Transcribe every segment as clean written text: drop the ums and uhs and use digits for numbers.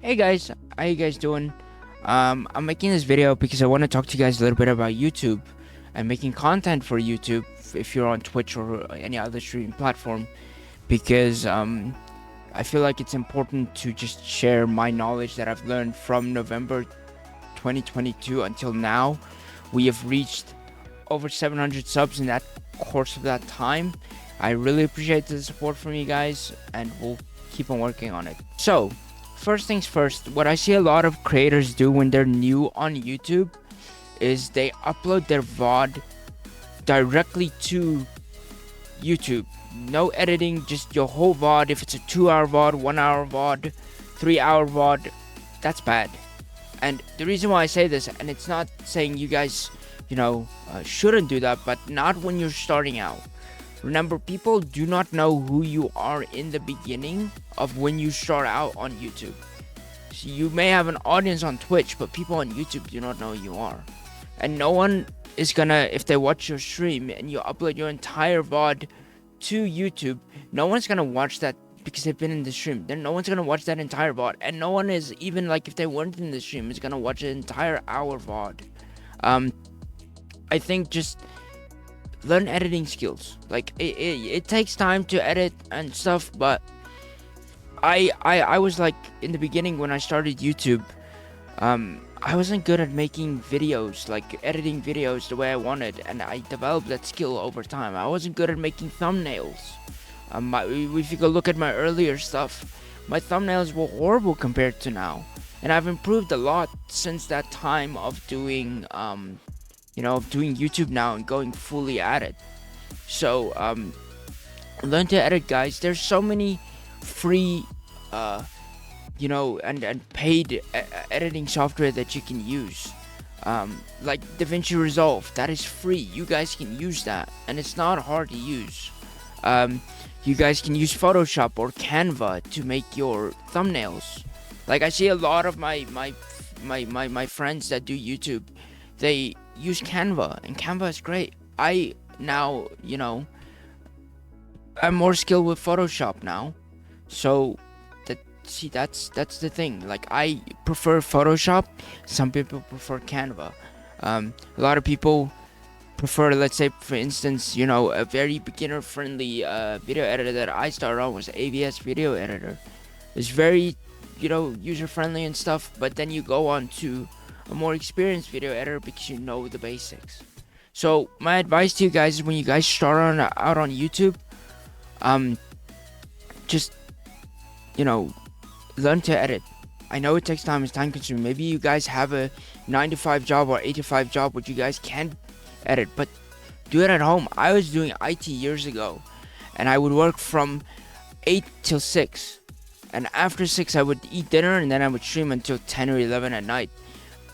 Hey guys, how you guys doing? I'm making this video because I want to talk to you guys a little bit about YouTube and making content for YouTube if you're on Twitch or any other streaming platform, because I feel like it's important to just share my knowledge that I've learned from November 2022 until now. We have reached over 700 subs in that course of that time. I really appreciate the support from you guys, and we'll keep on working on it. So first things first, what I see a lot of creators do when they're new on YouTube is they upload their VOD directly to YouTube. No editing, just your whole VOD. If it's a 2-hour VOD, 1-hour VOD, 3-hour VOD, that's bad. And the reason why I say this, and it's not saying you guys, shouldn't do that, but not when you're starting out. Remember, people do not know who you are in the beginning of when you start out on YouTube. So you may have an audience on Twitch, but people on YouTube do not know who you are. And no one is gonna, if they watch your stream and you upload your entire VOD to YouTube, no one's gonna watch that because they've been in the stream. Then no one's gonna watch that entire VOD. And no one is, even like if they weren't in the stream, is gonna watch an entire hour VOD. I think just learn editing skills. Like it takes time to edit and stuff, but I was like, in the beginning when I started YouTube, I wasn't good at making videos, like editing videos the way I wanted, and I developed that skill over time. I wasn't good at making thumbnails. If you go look at my earlier stuff, my thumbnails were horrible compared to now, and I've improved a lot since that time of doing doing YouTube now and going fully at it. So learn to edit, guys. There's so many free and paid editing software that you can use, like DaVinci Resolve. That is free. You guys can use that, and it's not hard to use. You guys can use Photoshop or Canva to make your thumbnails. Like, I see a lot of my friends that do YouTube, they use Canva, and Canva is great. I now, I'm more skilled with Photoshop now. So that's the thing. Like, I prefer Photoshop. Some people prefer Canva. A lot of people prefer, let's say, for instance, a very beginner friendly video editor that I started on was AVS Video Editor. It's very, user friendly and stuff, but then you go on to a more experienced video editor because you know the basics. So my advice to you guys is, when you guys start out on YouTube, just learn to edit. I know it takes time, it's time consuming. Maybe you guys have a 9-to-5 job or 8-to-5 job which you guys can edit, but do it at home. I was doing IT years ago, and I would work from 8 till 6, and after 6 I would eat dinner, and then I would stream until 10 or 11 at night,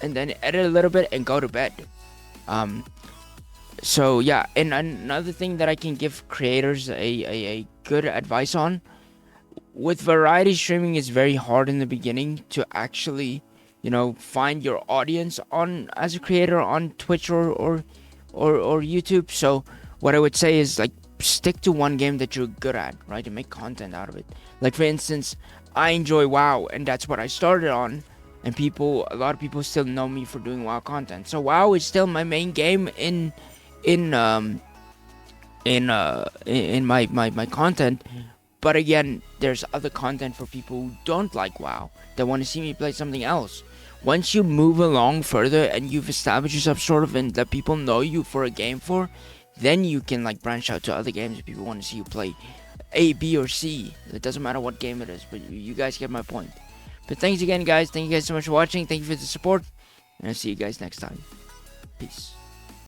and then edit a little bit and go to bed. So yeah, and another thing that I can give creators a good advice on, with variety streaming, it's very hard in the beginning to actually, find your audience as a creator on Twitch or YouTube. So what I would say is, like, stick to one game that you're good at, right, and make content out of it. Like, for instance, I enjoy WoW, and that's what I started on. And a lot of people still know me for doing WoW content. So WoW is still my main game in my content. But again, there's other content for people who don't like WoW, that want to see me play something else. Once you move along further and you've established yourself sort of, and that people know you for a game for, then you can, like, branch out to other games if people want to see you play A, B, or C. It doesn't matter what game it is, but you guys get my point. But thanks again, guys. Thank you guys so much for watching. Thank you for the support, and I'll see you guys next time. Peace.